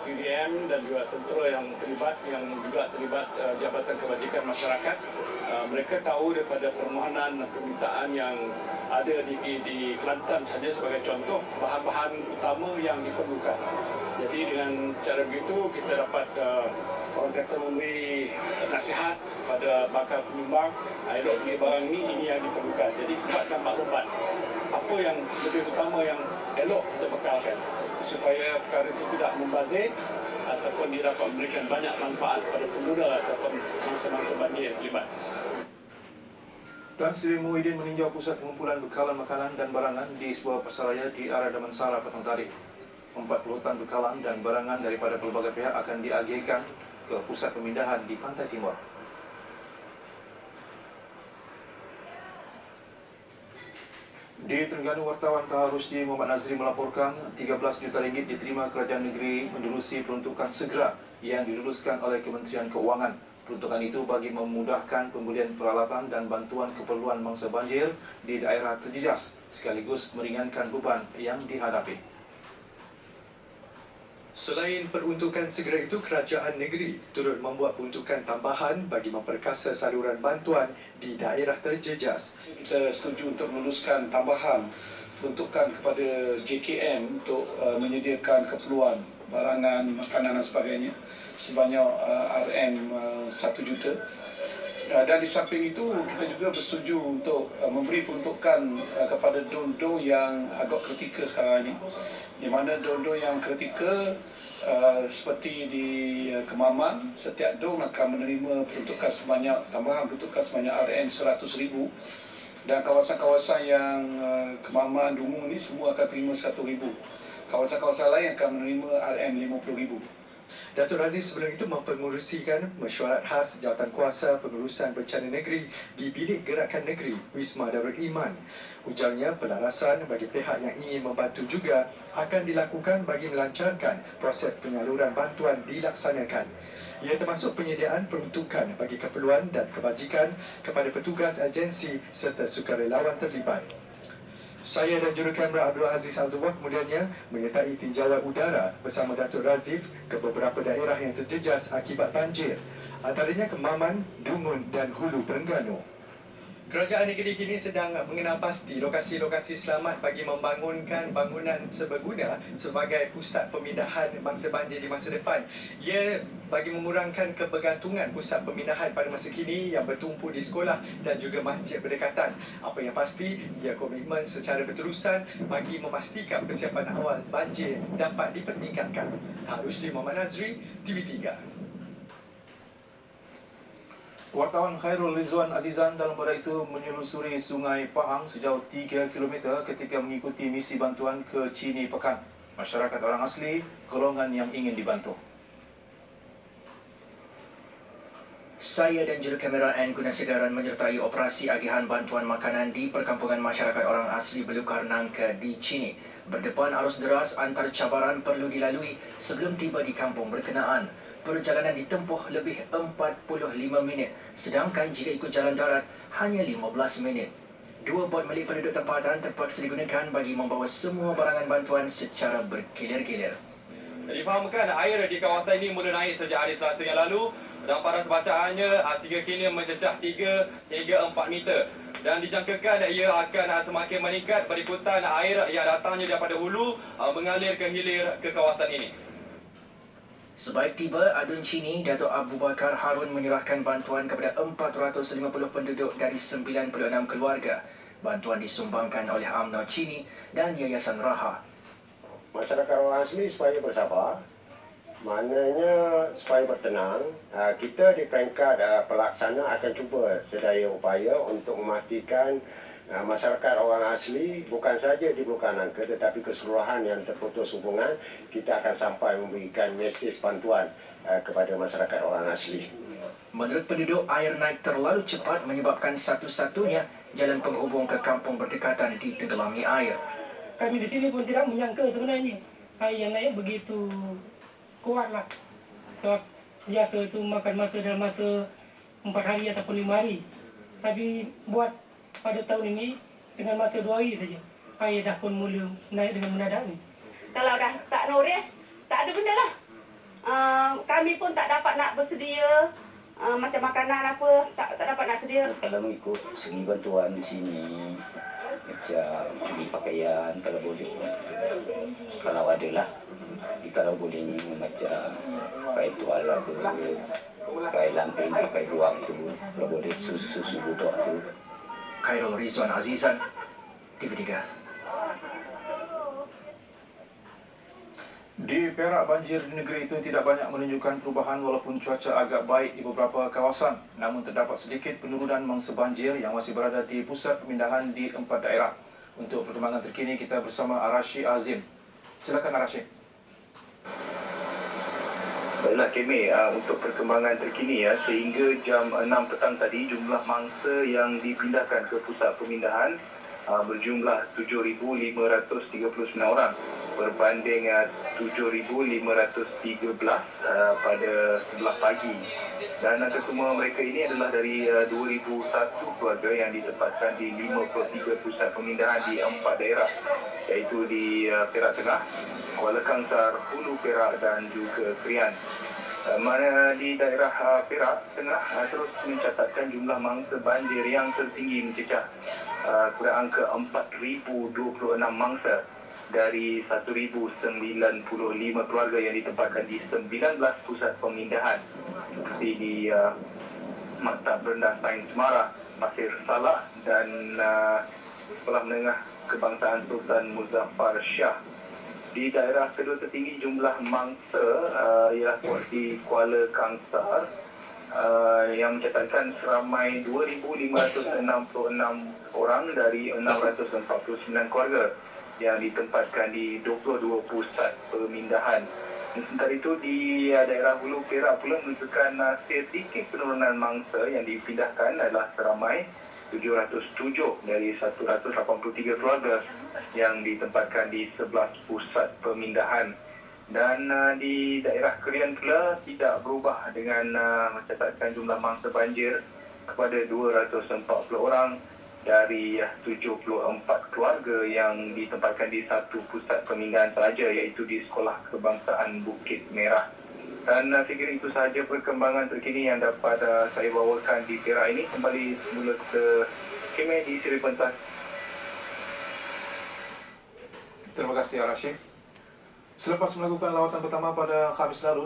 TDM dan juga tentera yang juga terlibat Jabatan Kebajikan Masyarakat. Mereka tahu daripada permohonan permintaan yang ada di Kelantan saja sebagai contoh bahan-bahan utama yang diperlukan. Jadi dengan cara begitu kita dapat orang kata memberi nasihat pada bakal penyumbang, elok beli barang ini yang diperlukan. Jadi buatkan maklumat apa yang lebih utama yang elok kita bekalkan supaya perkara itu tidak membazir ataupun dia dapat memberikan banyak manfaat pada pengguna ataupun mangsa-mangsa banjir yang terlibat. Tan Sri Muhyiddin meninjau pusat pengumpulan bekalan makanan dan barangan di sebuah pasaraya di arah Damansara petang tadi. 40 tan bekalan dan barangan daripada pelbagai pihak akan diagihkan ke pusat pemindahan di Pantai Timur. Di Terengganu, wartawan KH Rusdi Muhammad Nazri melaporkan 13 juta ringgit diterima kerajaan negeri menerusi peruntukan segera yang diluluskan oleh Kementerian Keuangan. Peruntukan itu bagi memudahkan pembelian peralatan dan bantuan keperluan mangsa banjir di daerah terjejas sekaligus meringankan beban yang dihadapi. Selain peruntukan segera itu, kerajaan negeri turut membuat peruntukan tambahan bagi memperkasa saluran bantuan di daerah terjejas. Kita setuju untuk meluluskan tambahan peruntukan kepada JKM untuk menyediakan keperluan barangan, makanan dan sebagainya sebanyak RM1 juta. Dan di samping itu kita juga bersetuju untuk memberi peruntukan kepada don-don yang agak kritikal sekarang ini. Di mana don-don yang kritikal seperti di Kemaman, setiap don akan menerima peruntukan tambahan peruntukan sebanyak RM100,000. Dan kawasan-kawasan yang Kemaman, Dumung ini semua akan terima RM100,000. Kawasan-kawasan lain akan menerima RM50,000. Datuk Razif sebelum itu mempengerusikan mesyuarat khas Jawatankuasa Pengurusan Bencana Negeri di Bilik Gerakan Negeri Wisma Darul Iman. Ujarnya pelarasan bagi pihak yang ingin membantu juga akan dilakukan bagi melancarkan proses penyaluran bantuan dilaksanakan. Ia termasuk penyediaan peruntukan bagi keperluan dan kebajikan kepada petugas agensi serta sukarelawan terlibat. Saya dan jurukamera Abdul Aziz Abdullah kemudiannya menyertai tinjauan udara bersama Datuk Razif ke beberapa daerah yang terjejas akibat banjir, antaranya Kemaman, Dungun dan Hulu Terengganu. Kerajaan negeri kini sedang mengenal pasti lokasi-lokasi selamat bagi membangunkan bangunan seberguna sebagai pusat pemindahan mangsa banjir di masa depan. Ia bagi memurangkan kebergantungan pusat pemindahan pada masa kini yang bertumpu di sekolah dan juga masjid berdekatan. Apa yang pasti, ia komitmen secara berterusan bagi memastikan persiapan awal banjir dapat dipertingkatkan. Rusdi Muhammad Nazri, TV3. Wartawan Khairul Rizwan Azizan dalam pada itu menyelusuri Sungai Pahang sejauh 3 km ketika mengikuti misi bantuan ke Cini Pekan. Masyarakat orang asli, golongan yang ingin dibantu. Saya dan jurukamera N Gunasegaran menyertai operasi agihan bantuan makanan di perkampungan masyarakat orang asli Belukar Nangka di Cini. Berdepan arus deras antar cabaran perlu dilalui sebelum tiba di kampung berkenaan. Perjalanan ditempuh lebih 45 minit, sedangkan jika ikut jalan darat hanya 15 minit. 2 bot milik penduduk tempatan terpaksa digunakan bagi membawa semua barangan bantuan secara bergilir-gilir. Difahamkan air di kawasan ini mula naik sejak hari Selasa yang lalu dan paras bacaannya 3 kini mencecah 3 hingga 4 meter. Dan dijangkakan ia akan semakin meningkat berikutan air yang datangnya daripada hulu mengalir ke hilir ke kawasan ini. Sebaik tiba Adun Cini, Datuk Abu Bakar Harun menyerahkan bantuan kepada 450 penduduk dari 96 keluarga. Bantuan disumbangkan oleh UMNO Cini dan Yayasan Raha. Masyarakat orang asli supaya bersabar, maknanya supaya bertenang. Kita di peringkat pelaksana akan cuba sedaya upaya untuk memastikan masyarakat orang asli bukan saja di Belukar Nangka tetapi keseluruhan yang terputus hubungan, kita akan sampai memberikan mesej bantuan kepada masyarakat orang asli. Menurut penduduk, air naik terlalu cepat menyebabkan satu-satunya jalan penghubung ke kampung berdekatan ditenggelami air. Kami di sini pun tidak menyangka sebenarnya air yang naik begitu kuatlah. Sebab biasa itu makan masa dalam masa 4 hari ataupun 5 hari. Tapi buat pada tahun ini dengan masa 2 hari saja air dah pun mula naik dengan mendadak ni. Kalau dah tak noris, tak ada benda lah. kami pun tak dapat nak bersedia macam makanan apa, tak dapat nak sedia. Kalau mengikut segi bantuan di sini, macam beli pakaian kalau boleh, kalau ada lah. Kalau boleh ni macam pakai tual apa, pakai lampin, pakai ruang tu, kalau boleh susu budak tu. Khairul Rizwan Azizan, TV3. Di Perak, banjir di negeri itu tidak banyak menunjukkan perubahan walaupun cuaca agak baik di beberapa kawasan. Namun terdapat sedikit penurunan mangsa banjir yang masih berada di pusat pemindahan di 4 daerah. Untuk perkembangan terkini kita bersama Arashi Azim. Silakan Arashi. Baiklah Kemi, untuk perkembangan terkini sehingga jam 6 petang tadi jumlah mangsa yang dipindahkan ke pusat pemindahan berjumlah 7,539 orang berbanding 7,513 pada sebelah pagi. Dan kesemua mereka ini adalah dari 2,001 keluarga yang ditempatkan di 53 pusat pemindahan di 4 daerah, iaitu di Perak Tengah, Kuala Kangsar, Hulu Perak dan juga Krian. Mana di daerah Perak Tengah terus mencatatkan jumlah mangsa banjir yang tertinggi mencecah kepada angka 4,026 mangsa dari 1,095 keluarga yang ditempatkan di 19 pusat pemindahan seperti di Maktab Rendah Sains Semara, Pasir Salah dan Sekolah Menengah Kebangsaan Sultan Muzaffar Shah. Di daerah kedua tertinggi jumlah mangsa ialah di Kuala Kangsar yang mencatatkan seramai 2,566 orang dari 649 keluarga yang ditempatkan di 22 pusat pemindahan. Sementara itu di daerah Hulu Perak pula menunjukkan sedikit penurunan mangsa yang dipindahkan adalah seramai 707 dari 183 keluarga yang ditempatkan di 11 pusat pemindahan. Dan di daerah Krian pula tidak berubah dengan mencatatkan jumlah mangsa banjir kepada 240 orang dari 74 keluarga yang ditempatkan di satu pusat pemindahan sahaja, iaitu di Sekolah Kebangsaan Bukit Merah. Dan saya kira itu sahaja perkembangan terkini yang dapat saya bawakan di Perak ini. Kembali semula ke Kemi di Seri Pentas. Terima kasih Arashi. Selepas melakukan lawatan pertama pada Khamis lalu,